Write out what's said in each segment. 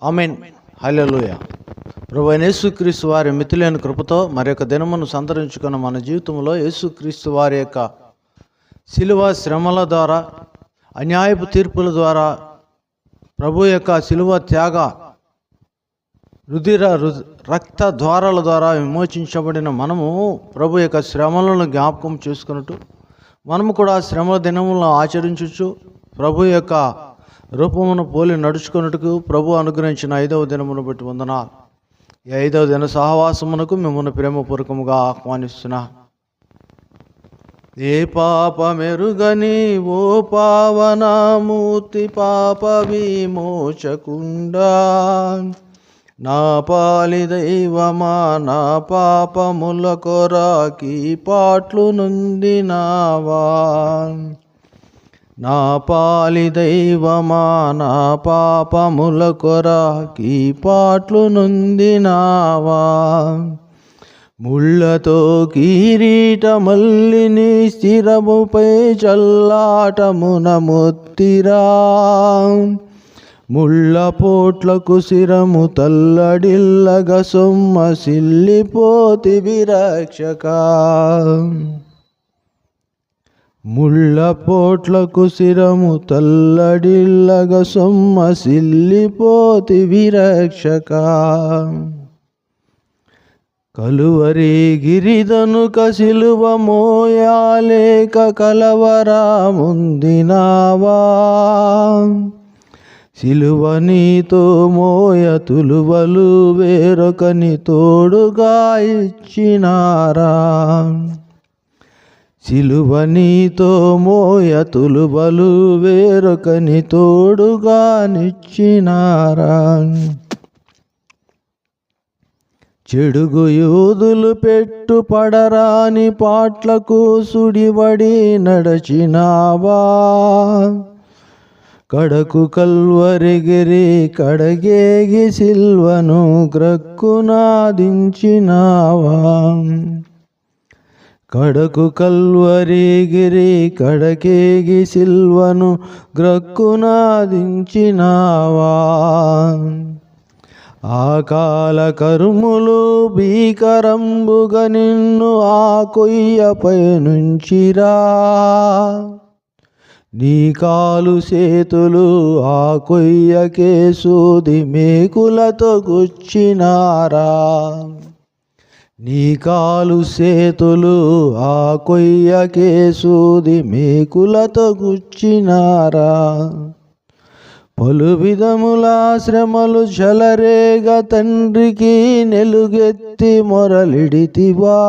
ఆమేన్. హల్లెలూయా. ప్రభువైన యేసుక్రీస్తు వారి మితిలేని కృపతో మరి యొక్క దినమును సంతరించుకున్న మన జీవితంలో యేసుక్రీస్తు వారి యొక్క శిలువ శ్రమల ద్వారా, అన్యాయపు తీర్పుల ద్వారా, ప్రభు యొక్క శిలువ త్యాగ రక్త ద్వారాల ద్వారా విమోచించబడిన మనము ప్రభు యొక్క శ్రమలను జ్ఞాపకం చేసుకున్నట్టు మనము కూడా శ్రమల దినములను ఆచరించవచ్చు. ప్రభు యొక్క రూపమును పోలి నడుచుకున్నట్టుకు ప్రభు అనుగ్రహించిన 5వ దినమును బట్టి వందనాలు. ఈ 5వ దిన సహవాసమునకు మిమ్మల్ని ప్రేమపూర్వకముగా ఆహ్వానిస్తున్నా. ఏ పాపమెరుగని ఓ పావనమూర్తి, పాప విమోచకుండా, నా పాలి దైవమా, నా పాపముల కొరాకి పాట్లు నొందినావా. నా పాలి దైవమా, నా పాపముల కొరాకి పాట్లు నొందినావా. ముళ్ళతో కిరీటమల్లిని స్థిరముపై చల్లాటమున మొత్తిరా. ముళ్ళ పోట్లకు శిరము తల్లడిల్లగ సొమ్మసిల్లిపోతివి రక్షక. ముళ్ళ పోట్లకు శిరము తల్లడిల్లగ సొమ్మసిల్లిపోతివి రక్షక. కలువరి గిరిదనుక సిలువ మోయాలేక కలవరా ముందినావా. సిలువ నీతో మోయ తులువలు వేరొకని తోడుగా ఇచ్చినారా. సిలువ నీతో మోయ తులువలు వేరొకని తోడుగా నిచ్చినారా. చెడుగు యూదులు పెట్టు పడరాని పాట్లకు సుడివడి నడచినావా. కడకు కల్వరిగిరి కడగేగి సిల్వను గ్రక్కునాదించినావా. కడకు కల్వరిగిరి కడకేగి సిల్వను గ్రక్కునాదించినావా. ఆ కాల కరుములు భీకరంబుగా నిన్ను ఆ కొయ్యపై నుంచిరా. నీ కాలు చేతులు ఆ కొయ్యకే సూది మేకులతో గుచ్చినారా. నీ కాలు చేతులు ఆ కొయ్యకే సూది మేకులతో గుచ్చినారా. పలు విధముల శ్రమలు చలరేగ తండ్రికి నెలుగెత్తి మొరలిడితివా.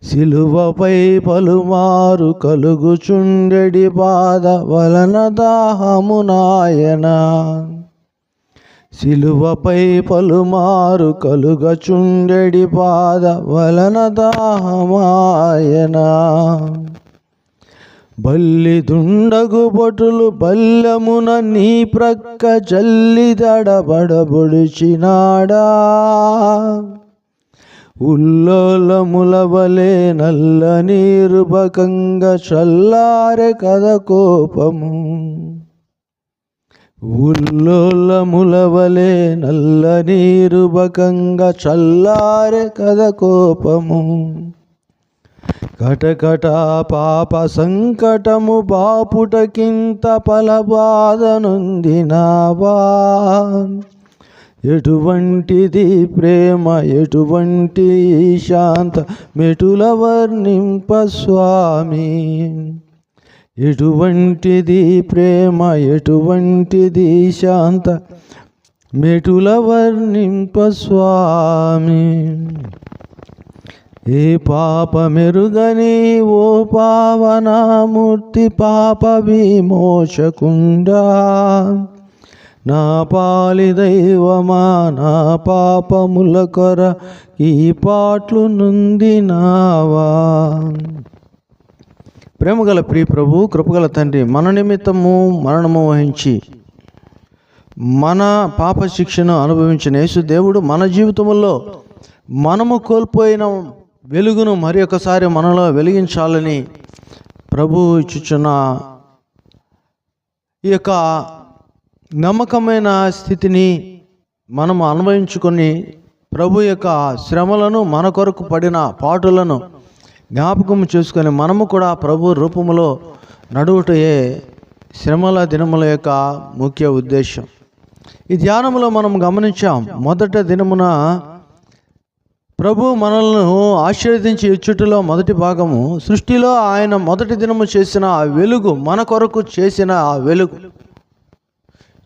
సిలువపై పలుమారు కలుగుచుండెడి బాధ వలన దాహము నాయనా. సిలువపై పలుమారు కలుగచుండెడి బాధ వలన దాహమాయనా. బల్లి దుండగు బొటులు బల్లెమున నీ ప్రక్క జల్లిదడబడబొడిచినాడా. ఉల్లోలముల వలె నల్ల నీరు బకంగా చల్లారె కథ కోపము. ఉల్లోలముల వలె నల్ల నీరు బకంగా చల్లారె కథ కోపము. కటకట పాప సంకటము బాపుటకింత ఫలబాధ నొందినావా. ఎటువంటిది ప్రేమ, ఎటువంటి శాంత మెటుల వర్ణింప స్వామి. ఎటువంటిది ప్రేమ, ఎటువంటిది శాంత మెటుల వర్ణింప స్వామి. ఏ పాపమెరుగని ఓ పావనమూర్తి, పాప విమోచకుండా, నా పాలి దైవమా, నా పాపముల కొర ఈ పాట్లు నొందినావా. ప్రేమగల ప్రియ ప్రభు, కృపగల తండ్రి, మన నిమిత్తము మరణము వహించి మన పాప శిక్షను అనుభవించిన యేసు దేవుడు మన జీవితంలో మనము కోల్పోయిన వెలుగును మరి ఒకసారి మనలో వెలిగించాలని ప్రభు ఇచ్చుచున్న ఈ యొక్క నమ్మకమైన స్థితిని మనం అన్వయించుకొని ప్రభు యొక్క శ్రమలను, మన కొరకు పడిన పాటులను జ్ఞాపకం చేసుకొని మనము కూడా ప్రభు రూపములో నడువుటయే శ్రమల దినముల యొక్క ముఖ్య ఉద్దేశం. ఈ ధ్యానంలో మనం గమనించాం, మొదట దినమున ప్రభు మనల్ని ఆశీర్వదించి ఇచ్చుటలో మొదటి భాగము, సృష్టిలో ఆయన మొదటి దినము చేసిన ఆ వెలుగు, మన కొరకు చేసిన ఆ వెలుగు,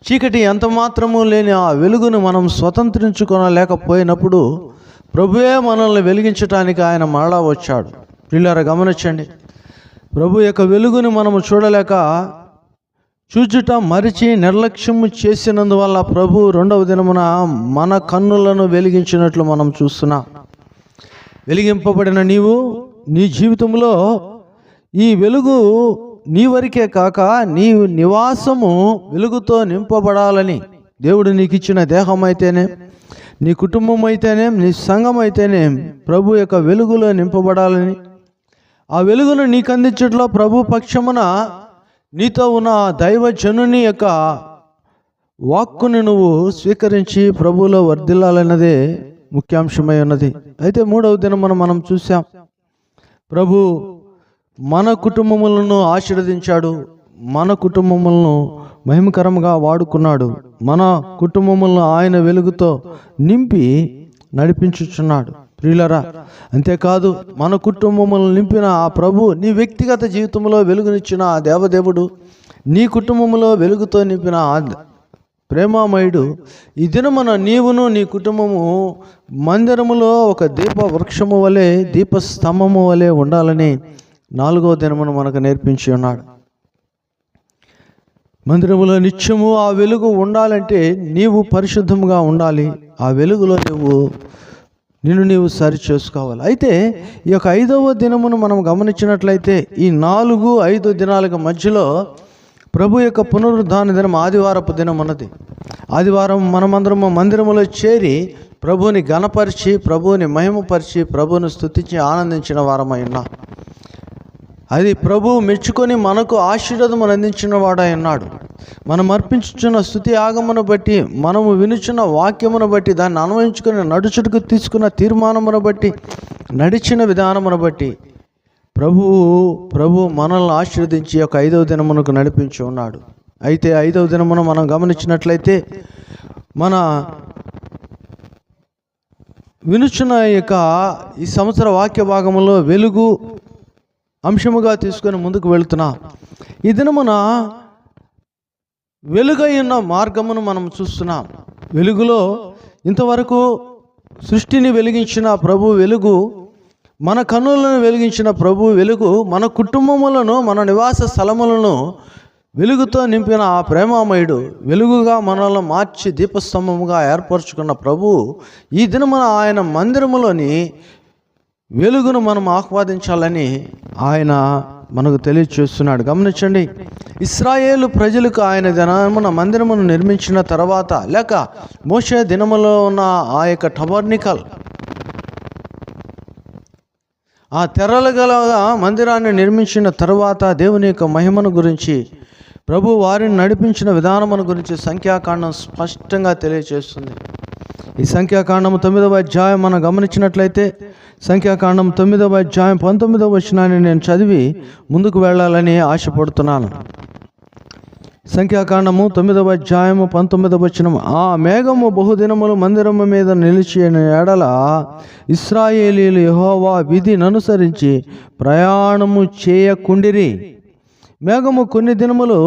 చీకటి ఎంత మాత్రము లేని ఆ వెలుగును మనం స్వతంత్రించుకోలేకపోయినప్పుడు ప్రభువే మనల్ని వెలిగించటానికి ఆయన మరలా వచ్చాడు. ప్రియులారా గమనించండి, ప్రభు యొక్క వెలుగుని మనము చూడలేక చూచుట మరిచి నిర్లక్ష్యము చేసినందువల్ల ప్రభు రెండవ దినమున మన కన్నులను వెలిగించినట్లు మనం చూస్తున్నాం. వెలిగింపబడిన నీవు నీ జీవితంలో ఈ వెలుగు నీ వరకే కాక నీ నివాసము వెలుగుతో నింపబడాలని దేవుడు నీకు ఇచ్చిన దేహం అయితేనే, నీ కుటుంబం అయితేనే, నీ సంఘం అయితేనే ప్రభు యొక్క వెలుగులో నింపబడాలని, ఆ వెలుగును నీకు అందించట్లో ప్రభు పక్షమున నీతో ఉన్న దైవజనుని యొక్క వాక్కుని నువ్వు స్వీకరించి ప్రభువులో వర్ధిల్లాలన్నదే ముఖ్యాంశమై ఉన్నది. అయితే మూడవ దినం మనం చూసాం, ప్రభు మన కుటుంబములను ఆశీర్వదించాడు, మన కుటుంబములను మహిమకరంగా వాడుకున్నాడు, మన కుటుంబములను ఆయన వెలుగుతో నింపి నడిపించుచున్నాడు. ప్రియులరా, అంతేకాదు మన కుటుంబములను నింపిన ఆ ప్రభు నీ వ్యక్తిగత జీవితంలో వెలుగునిచ్చిన ఆ దేవదేవుడు, నీ కుటుంబంలో వెలుగుతో నింపిన ఆ ప్రేమామయుడు ఈ దినమున నీవును నీ కుటుంబము మందిరములో ఒక దీప వృక్షము వలె, దీపస్తంభము వలె ఉండాలని నాలుగవ దినమును మనకు నేర్పించి ఉన్నాడు. మందిరములో నిత్యము ఆ వెలుగు ఉండాలంటే నీవు పరిశుద్ధముగా ఉండాలి. ఆ వెలుగులో నిన్ను నీవు సరి చేసుకోవాలి. అయితే ఈ యొక్క ఐదవ దినమును మనం గమనించినట్లయితే ఈ 4-5 దినాలకు మధ్యలో ప్రభు యొక్క పునరుద్ధాన దినం ఆదివారపు దినం అన్నది. ఆదివారం మనమందరము మందిరములో చేరి ప్రభువుని ఘనపరిచి, ప్రభువుని మహిమపరిచి, ప్రభువుని స్తుతించి ఆనందించిన వారమై ఉన్నాం. అది ప్రభువు మెచ్చుకొని మనకు ఆశీర్వాదమును అందించిన వాడై ఉన్నాడు. మనం అర్పించుచున్న స్తుతి ఆగమును బట్టి, మనము వినుచున్న వాక్యమును బట్టి, దాన్ని అన్వయించుకొని నడుచుటకు తీసుకున్న తీర్మానమును బట్టి, నడిచిన విధానమును బట్టి ప్రభు మనల్ని ఆశీర్వదించి ఒక 5వ దినమునకు నడిపించి ఉన్నాడు. అయితే 5వ దినమున మనం గమనించినట్లయితే మన వినుచున్న యొక్క ఈ సంవత్సర వాక్య భాగంలో వెలుగు అంశముగా తీసుకొని ముందుకు వెళుతున్నా. ఈ దినమున వెలుగై ఉన్న మార్గమును మనం చూస్తున్నాం. వెలుగులో ఇంతవరకు సృష్టిని వెలిగించిన ప్రభు వెలుగు, మన కన్నులను వెలిగించిన ప్రభు వెలుగు, మన కుటుంబములను, మన నివాస స్థలములను వెలుగుతో నింపిన ఆ ప్రేమామయుడు, వెలుగుగా మనల్ని మార్చి దీపస్తంభముగా ఏర్పరచుకున్న ప్రభు ఈ దినమున ఆయన మందిరములోని వెలుగును మనం ఆహ్వాదించాలని ఆయన మనకు తెలియచేస్తున్నాడు. గమనించండి, ఇశ్రాయేలు ప్రజలకు ఆయన దినమున మందిరమును నిర్మించిన తర్వాత, లేక మోషే దినములో ఉన్న ఆ యొక్క టబర్నికల్, ఆ తెరలు గల మందిరాన్ని నిర్మించిన తర్వాత దేవుని యొక్క మహిమను గురించి, ప్రభు వారిని నడిపించిన విధానమును గురించి సంఖ్యాకాండం స్పష్టంగా తెలియచేస్తుంది. ఈ సంఖ్యాకాండము 9వ అధ్యాయం మనం గమనించినట్లయితే, సంఖ్యాకాండం 9వ అధ్యాయం 19వ వచనాన్ని నేను చదివి ముందుకు వెళ్ళాలని ఆశపడుతున్నాను. సంఖ్యాకాండము 9వ అధ్యాయము 19వ వచనము, ఆ మేఘము బహుదినములు మందిరము మీద నిలిచిన ఎడల ఇశ్రాయేలీయులు యెహోవా విధిని అనుసరించి ప్రయాణము చేయకుండిరి. మేఘము కొన్ని దినములు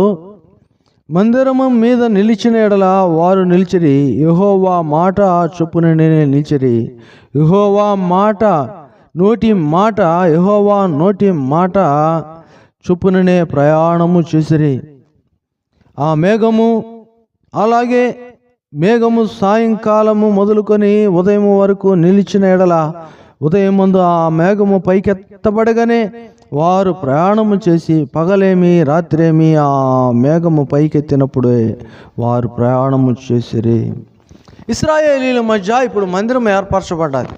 మందిరము మీద నిలిచిన ఎడల వారు నిలిచిరి, యెహోవా మాట చొప్పుననే నిలిచిరి. యెహోవా నోటి మాట చొప్పుననే ప్రయాణము చేసిరి. ఆ మేఘము, అలాగే మేఘము సాయంకాలము మొదలుకొని ఉదయం వరకు నిలిచిన ఎడల ఉదయం ముందు ఆ మేఘము పైకెత్తబడగానే వారు ప్రయాణము చేసి, పగలేమి రాత్రేమి ఆ మేఘము పైకెత్తినప్పుడే వారు ప్రయాణము చేసిరి. ఇశ్రాయేలీల మధ్య ఇప్పుడు మందిరం ఏర్పరచబడ్డది.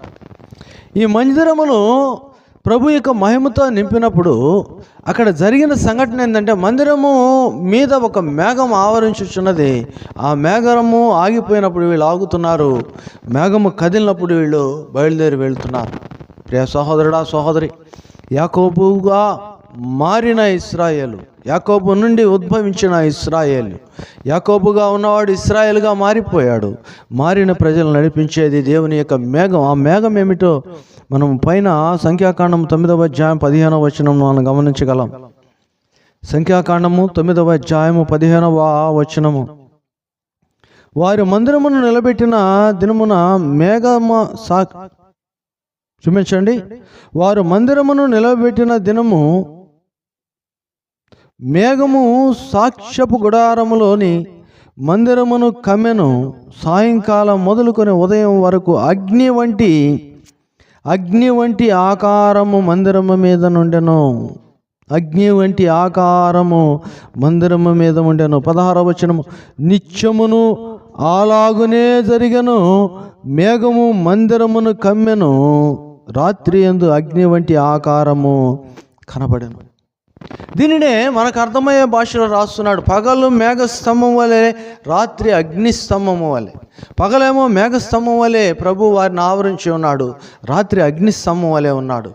ఈ మందిరమును ప్రభు యొక్క మహిమతో నింపినప్పుడు అక్కడ జరిగిన సంఘటన ఏంటంటే, మందిరము మీద ఒక మేఘం ఆవరించుచున్నది. ఆ మేఘము ఆగిపోయినప్పుడు వీళ్ళు ఆగుతున్నారు, మేఘము కదిలినప్పుడు వీళ్ళు బయలుదేరి వెళ్తున్నారు. ప్రియ సహోదరుడా, సహోదరి, యాకోబుగా మారిన ఇశ్రాయేలు, యాకోబు నుండి ఉద్భవించిన ఇశ్రాయేలు, యాకోబుగా ఉన్నవాడు ఇశ్రాయేలుగా మారిపోయాడు. మారిన ప్రజలు నడిపించేది దేవుని యొక్క మేఘం. ఆ మేఘం ఏమిటో మనం పైన సంఖ్యాకాండం 9వ అధ్యాయం 15వ వచనం మనం గమనించగలం. సంఖ్యాకాండము 9వ అధ్యాయము 15వ వచనము, వారి మందిరమును నిలబెట్టిన దినమున క్షమించండి, వారు మందిరమును నిలబెట్టిన దినము మేఘము సాక్ష్యపు గుడారములోని మందిరమును కమ్మెను. సాయంకాలం మొదలుకొని ఉదయం వరకు అగ్ని వంటి ఆకారము మందిరము మీద నుండెను. అగ్ని వంటి ఆకారము మందిరము మీద ఉండెను. 16వ వచనము, నిత్యమును అలాగునే జరిగెను. మేఘము మందిరమును కమ్మెను, రాత్రి యందు అగ్ని వంటి ఆకారము కనబడెను. దీనినే మనకు అర్థమయ్యే భాషలో రాస్తున్నాడు. పగలు మేఘస్తంభం వలె, రాత్రి అగ్నిస్తంభము వలె. పగలేమో మేఘస్తంభం వలె ప్రభు వారిని ఆవరించి ఉన్నాడు, రాత్రి అగ్నిస్తంభం వలె ఉన్నాడు.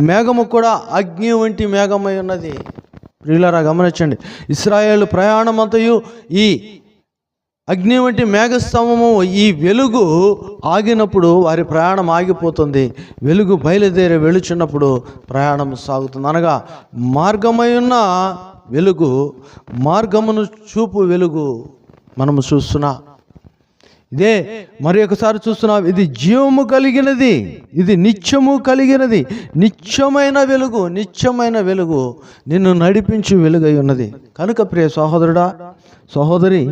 మేఘము కూడా అగ్ని వంటి మేఘమై ఉన్నది. ప్రియులారా గమనించండి, ఇశ్రాయేలు ప్రయాణమంతయు ఈ అగ్ని వంటి మేఘస్తంభము, ఈ వెలుగు ఆగినప్పుడు వారి ప్రయాణం ఆగిపోతుంది. వెలుగు బయలుదేరి వెళుచున్నప్పుడు ప్రయాణం సాగుతుంది. అనగా మార్గమై ఉన్న వెలుగు, మార్గమును చూపు వెలుగు మనము చూస్తున్నా. ఇదే మరి ఒకసారి చూస్తున్నాం. ఇది జీవము కలిగినది, ఇది నిత్యము కలిగినది, నిత్యమైన వెలుగు, నిత్యమైన వెలుగు, నిన్ను నడిపించి వెలుగై ఉన్నది. కనుక ప్రియ సహోదరుడా, సహోదరి,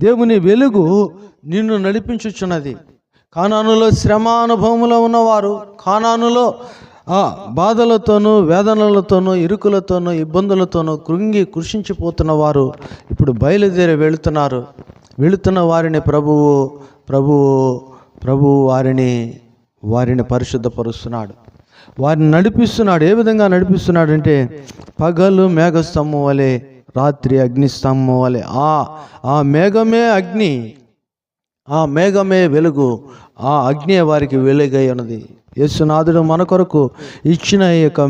దేవుని వెలుగు నిన్ను నడిపించుచున్నది. కానానులో శ్రమ అనుభవములో ఉన్నవారు, కానానులో బాధలతోనూ వేదనలతోనూ ఇరుకులతోనూ ఇబ్బందులతోనూ కృషించిపోతున్న వారు ఇప్పుడు బయలుదేరి వెళుతున్న వారిని ప్రభువు వారిని పరిశుద్ధపరుస్తున్నాడు, వారిని నడిపిస్తున్నాడు. ఏ విధంగా నడిపిస్తున్నాడు అంటే, పగలు మేఘస్తంభం వలె, రాత్రి అగ్నిస్తంభం వలె. ఆ మేఘమే అగ్ని, ఆ మేఘమే వెలుగు, ఆ అగ్ని వారికి వెలుగై ఉన్నది. యేసునాథుడు మన కొరకు ఇచ్చిన ఈ యొక్క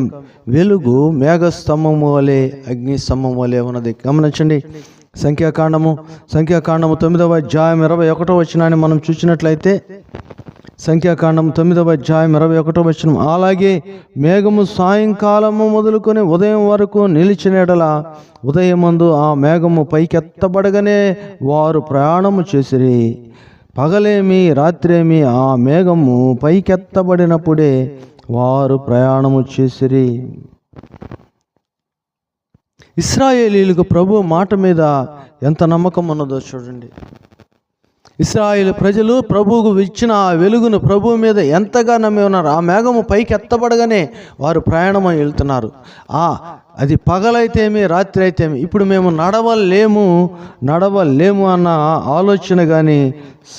వెలుగు మేఘస్తంభము వలె, అగ్నిస్తంభం వలె ఉన్నది. గమనించండి, సంఖ్యాకాండము 9వ అధ్యాయం 21వ వచనాన్ని మనం చూసినట్లయితే, సంఖ్యాకాండం 9వ అధ్యాయం 21వ వచనం, అలాగే మేఘము సాయంకాలము మొదలుకొని ఉదయం వరకు నిలిచిన ఎడల ఉదయమందు ఆ మేఘము పైకెత్తబడగానే వారు ప్రయాణము చేసిరి. పగలేమి రాత్రేమి ఆ మేఘము పైకెత్తబడినప్పుడే వారు ప్రయాణము చేసిరి. ఇశ్రాయేలీయులకు ప్రభు మాట మీద ఎంత నమ్మకం ఉన్నదో చూడండి. ఇశ్రాయేలు ప్రజలు ప్రభువుకు ఇచ్చిన ఆ వెలుగును ప్రభు మీద ఎంతగా నమ్మి ఉన్నారు. ఆ మేఘము పైకి ఎత్తబడగానే వారు ప్రయాణమై వెళ్తున్నారు. అది పగలైతేమి రాత్రి అయితేమి. ఇప్పుడు మేము నడవలేము అన్న ఆలోచన కానీ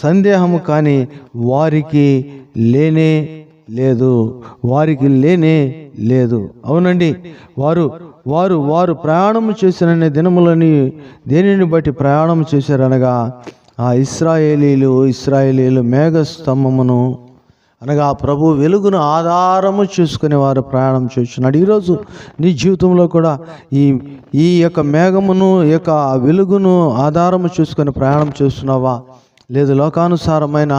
సందేహము కానీ వారికి లేనే లేదు. అవునండి, వారు ప్రయాణం చేసిన దినములని దేనిని బట్టి ప్రయాణం చేశారనగా, ఆ ఇశ్రాయేలీలు మేఘస్తంభమును అనగా ప్రభు వెలుగును ఆధారము చేసుకుని వారు ప్రయాణం చేస్తున్నాడు. ఈరోజు నీ జీవితంలో కూడా ఈ యొక్క మేఘమును, ఈ యొక్క వెలుగును ఆధారము చేసుకొని ప్రయాణం చేస్తున్నావా, లేదు లోకానుసారమైన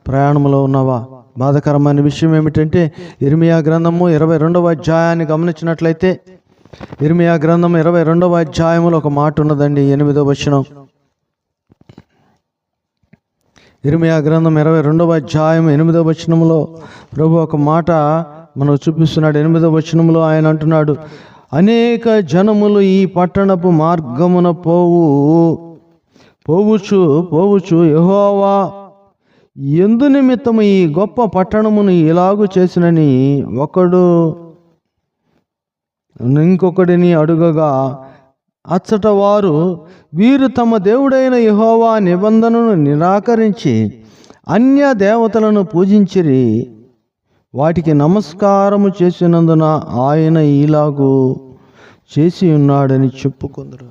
ప్రయాణంలో ఉన్నావా? బాధకరమైన విషయం ఏమిటంటే, ఇర్మియా గ్రంథము 22వ అధ్యాయాన్ని గమనించినట్లయితే, ఇర్మియా గ్రంథం 22వ అధ్యాయములో ఒక మాట ఉన్నదండి, 8వ వచనం. ఇర్మియా గ్రంథం 22వ అధ్యాయం 8వ వచనంలో ప్రభు ఒక మాట మనకు చూపిస్తున్నాడు. 8వ వచనంలో ఆయన అంటున్నాడు, అనేక జనములు ఈ పట్టణపు మార్గమున పోవుచు యెహోవా ఎందు నిమిత్తము ఈ గొప్ప పట్టణమును ఇలాగు చేసినని ఇంకొకడిని అడుగగా, అచ్చట వారు, వీరు తమ దేవుడైన యెహోవా నిబంధనను నిరాకరించి అన్య దేవతలను పూజించిరి, వాటికి నమస్కారము చేసినందున ఆయన ఈలాగు చేసి ఉన్నాడని చెప్పుకుందరు.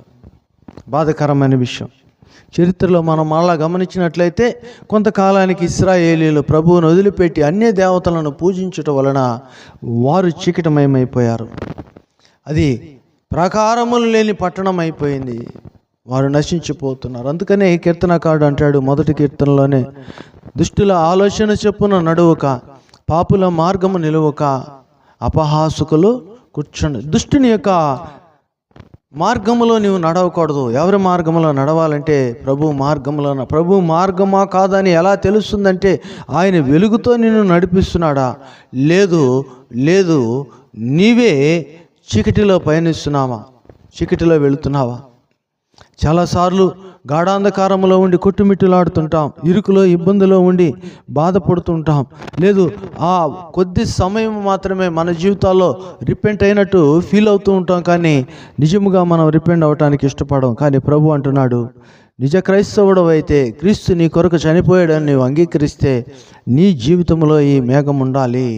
బాధాకరమైన విషయం. చరిత్రలో మనం మళ్ళా గమనించినట్లయితే కొంతకాలానికి ఇశ్రాయేలీయులు ప్రభువును వదిలిపెట్టి అన్య దేవతలను పూజించటం వలన వారు చీకటమయమైపోయారు. అది ప్రాకారములు లేని పట్టణం అయిపోయింది. వారు నశించిపోతున్నారు. అందుకనే కీర్తనకారుడు అంటాడు మొదటి కీర్తనలోనే, దుష్టుల ఆలోచన చెప్పున నడువక, పాపుల మార్గము నిలువక, అపహాసుకులు కూర్చొని. దుష్టుని యొక్క మార్గములో నీవు నడవకూడదు. ఎవరి మార్గంలో నడవాలంటే ప్రభు మార్గంలో. ప్రభు మార్గమా కాదని ఎలా తెలుస్తుందంటే ఆయన వెలుగుతో నిన్ను నడిపిస్తున్నాడా, లేదు నీవే చీకటిలో పయనిస్తున్నావా, చీకటిలో వెళుతున్నావా? చాలాసార్లు గాఢాంధకారంలో ఉండి కొట్టుమిట్టులాడుతుంటాం, ఇరుకులో ఇబ్బందిలో ఉండి బాధపడుతుంటాం. లేదు, ఆ కొద్ది సమయం మాత్రమే మన జీవితాల్లో రిపెంట్ అయినట్టు ఫీల్ అవుతూ ఉంటాం, కానీ నిజముగా మనం రిపెంట్ అవ్వటానికి ఇష్టపడం. కానీ ప్రభు అంటున్నాడు, నిజ క్రైస్తవుడు అయితే, క్రీస్తు నీ కొరకు చనిపోయాడని నీవు అంగీకరిస్తే నీ జీవితంలో ఈ మేఘం ఉండాలి,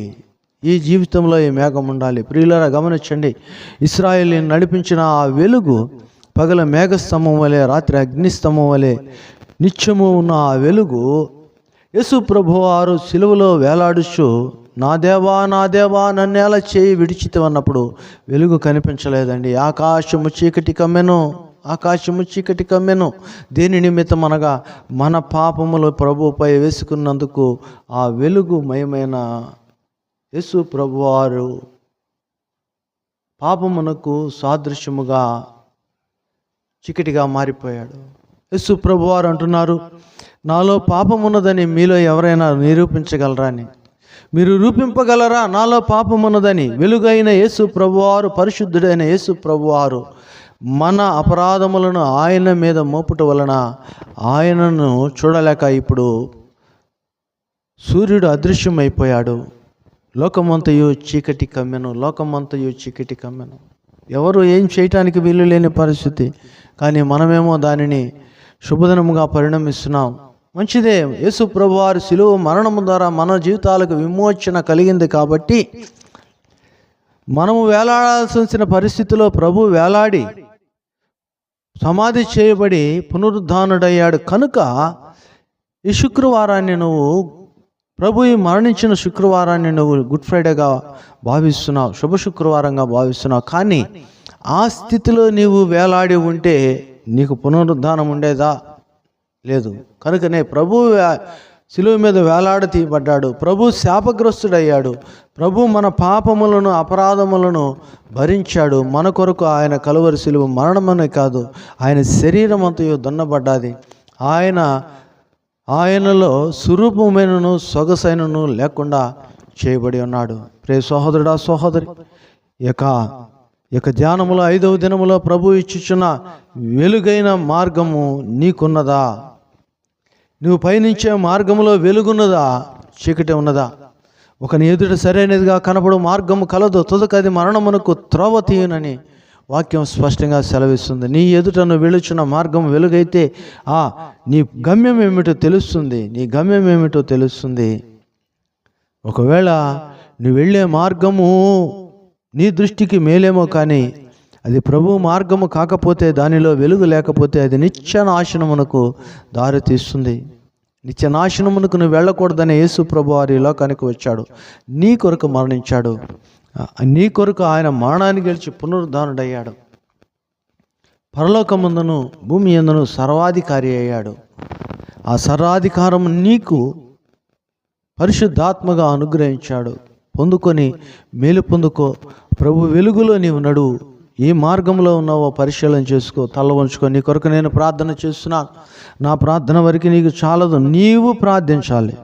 ఈ జీవితంలో ఈ మేఘం ఉండాలి. ప్రియులారా గమనించండి, ఇశ్రాయేలును నడిపించిన ఆ వెలుగు పగల మేఘస్తంభం వలె, రాత్రి అగ్నిస్తంభం వలె నిత్యము ఉన్న ఆ వెలుగు యేసు ప్రభువారు సిలువలో వేలాడుచు నా దేవా నా దేవా నన్నేలా చేయి విడిచితవన్నప్పుడు వెలుగు కనిపించలేదండి. ఆకాశము చీకటి కమ్మెను. దేని నిమిత్తం అనగా మన పాపములు ప్రభుపై వేసుకున్నందుకు ఆ వెలుగు మయమైన యేసు ప్రభువారు పాపమునకు సాదృశ్యముగా చీకటిగా మారిపోయాడు. యేసు ప్రభువారు అంటున్నారు, నాలో పాపమున్నదని మీలో ఎవరైనా నిరూపించగలరా అని. మీరు రూపింపగలరా నాలో పాపమున్నదని? వెలుగైన యేసు ప్రభువారు, పరిశుద్ధుడైన యేసు ప్రభువారు మన అపరాధములను ఆయన మీద మోపుట వలన ఆయనను చూడలేక ఇప్పుడు సూర్యుడు అదృశ్యమైపోయాడు. లోకమంతయు చీకటి కమ్మెను. ఎవరు ఏం చేయటానికి వీలు లేని పరిస్థితి, కానీ మనమేమో దానిని శుభదినముగా పరిణమిస్తున్నాం. మంచిదే, యేసు ప్రభువారి శిలువ మరణము ద్వారా మన జీవితాలకు విమోచన కలిగింది కాబట్టి మనము వేలాడాల్సిన పరిస్థితిలో ప్రభు వేలాడి సమాధి చేయబడి పునరుద్ధానుడయ్యాడు కనుక ఈ శుక్రవారాన్ని నువ్వు, ప్రభు మరణించిన శుక్రవారాన్ని నువ్వు గుడ్ ఫ్రైడేగా భావిస్తున్నావు, శుభ శుక్రవారంగా భావిస్తున్నావు. కానీ ఆ స్థితిలో నీవు వేలాడి ఉంటే నీకు పునరుద్ధానం ఉండేదా? లేదు. కనుకనే ప్రభు శిలువ మీద వేలాడి తీయబడ్డాడు. ప్రభు శాపగ్రస్తుడయ్యాడు. ప్రభు మన పాపములను అపరాధములను భరించాడు. మన కొరకు ఆయన కలువరి శిలువ మరణమనే కాదు, ఆయన శరీరం అంతయు దున్నబడ్డాది. ఆయనలో స్వరూపమైనను సొగసైనను లేకుండా చేయబడి ఉన్నాడు. ప్రియ సహోదరుడా సహోదరి, యొక్క ధ్యానములో 5వ దినములో ప్రభు ఇచ్చుచున్న వెలుగైన మార్గము నీకున్నదా? నువ్వు పయనించే మార్గములో వెలుగున్నదా, చీకటి ఉన్నదా? ఒకని ఎదుట సరైనదిగా కనపడు మార్గము కలదు, తుదకది మరణమునకు త్రోవ తీయునని వాక్యం స్పష్టంగా సెలవిస్తుంది. నీ ఎదుట నువ్వు వెళుచున్న మార్గం వెలుగైతే నీ గమ్యం ఏమిటో తెలుస్తుంది. ఒకవేళ నువ్వు వెళ్ళే మార్గము నీ దృష్టికి మేలేమో, కానీ అది ప్రభు మార్గము కాకపోతే, దానిలో వెలుగు లేకపోతే అది నిత్యనాశనమునకు దారి తీస్తుంది. నిత్యనాశనమునకు నువ్వు వెళ్ళకూడదని యేసు ప్రభు వారి లోకానికి వచ్చాడు, నీ కొరకు మరణించాడు, నీ కొరకు ఆయన మరణాన్ని గెలిచి పునరుద్ధానుడయ్యాడు. పరలోకమందును భూమి యందును సర్వాధికారి అయ్యాడు. ఆ సర్వాధికారం నీకు పరిశుద్ధాత్మగా అనుగ్రహించాడు. పొందుకొని మేలు పొందుకో. ప్రభు వెలుగులో నీవు నడువు. ఏ మార్గంలో ఉన్నావో పరిశీలన చేసుకో. తల వంచుకో. నీ కొరకు నేను ప్రార్థన చేస్తున్నాను. నా ప్రార్థన వరకు నీకు చాలదు, నీవు ప్రార్థించాలి.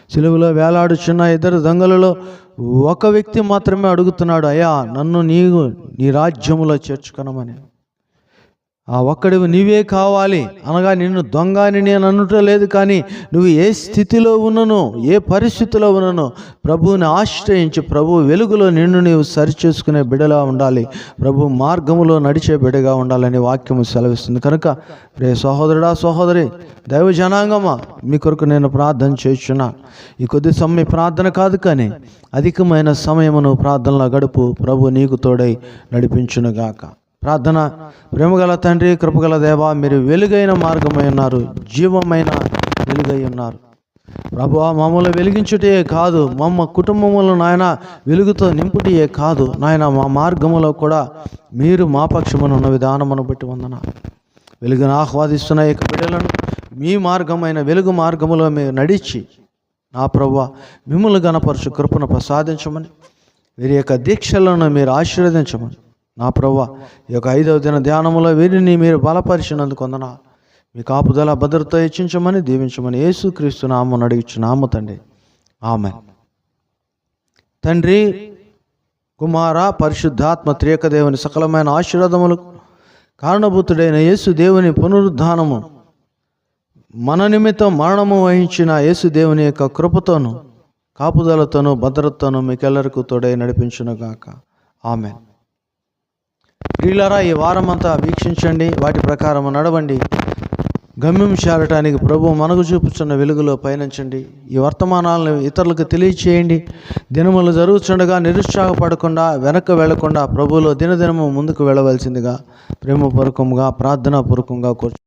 సిలువలో వేలాడుచున్న 2 దొంగలలో ఒక వ్యక్తి మాత్రమే అడుగుతున్నాడు, అయ్యా నన్ను నీ రాజ్యములో చేర్చుకొనమని. ఆ ఒక్కడివి నీవే కావాలి అనగా నిన్ను దొంగ అని నేను అనటం లేదు, కానీ నువ్వు ఏ స్థితిలో ఉన్నను, ఏ పరిస్థితిలో ఉన్నను ప్రభువుని ఆశ్రయించి ప్రభు వెలుగులో నిన్ను నీవు సరిచేసుకునే బిడ్డలా ఉండాలి, ప్రభు మార్గములో నడిచే బిడ్డగా ఉండాలని వాక్యము సెలవిస్తుంది. కనుక రే సహోదరుడా సహోదరి, దైవ జనాంగమా, మీ కొరకు నేను ప్రార్థన చేస్తున్నా. ఈ కొద్ది సమయం ప్రార్థన కాదు, కానీ అధికమైన సమయమును ప్రార్థనలో గడుపు. ప్రభు నీకు తోడై నడిపించునుగాక. ప్రార్థన. ప్రేమగల తండ్రి, కృపగల దేవా, మీరు వెలుగైన మార్గమై ఉన్నారు, జీవమైన వెలుగై ఉన్నారు ప్రభువా. మమ్మల్ని వెలిగించుటే కాదు, మమ్మ కుటుంబములను నాయన వెలుగుతో నింపుటే కాదు నాయన, మా మార్గములో కూడా మీరు మా పక్షమున ఉన్న విధానమును బట్టి వందనాలు. వెలుగును ఆహ్వాదిస్తున్న ఈ బిడ్డలను మీ మార్గమైన వెలుగు మార్గములో మీరు నడిచి నా ప్రభువా మిమ్మల్ని గణపరచు కృపను ప్రసాదించమని, వీరి యొక్క దీక్షలను మీరు ఆశీర్వదించమని నా ప్రభువా. ఈ యొక్క 5వ దిన ధ్యానములో వీరిని మీరు బలపరిచినందుకు వందనాలు. మీ కాపుదల భద్రత హెచ్చించమని దీవించమని యేసుక్రీస్తు నామమున అడిగిచున్నాము తండ్రి, ఆమేన్. తండ్రి, కుమార, పరిశుద్ధాత్మ త్రియక దేవుని సకలమైన ఆశీర్వాదములకు కారణభూతుడైన యేసు దేవుని పునరుద్ధానము, మన నిమిత్తం మరణము వహించిన యేసు దేవుని యొక్క కృపతోను కాపుదలతోనూ భద్రతతోనూ మీకెల్లరికూ తోడై నడిపించునుగాక. ఆమేన్. ప్రియులారా, ఈ వారమంతా వీక్షించండి, వాటి ప్రకారం నడవండి, గమ్యం చేరటానికి ప్రభు మనకు చూపుతున్న వెలుగులో పయనించండి. ఈ వర్తమానాలను ఇతరులకు తెలియచేయండి. దినములు జరుగుతుండగా నిరుత్సాహపడకుండా, వెనక్కి వెళ్లకుండా ప్రభువులో దినదినము ముందుకు వెళ్ళవలసిందిగా ప్రేమపూర్వకంగా ప్రార్థనాపూర్వకంగా కోరుచున్నాను.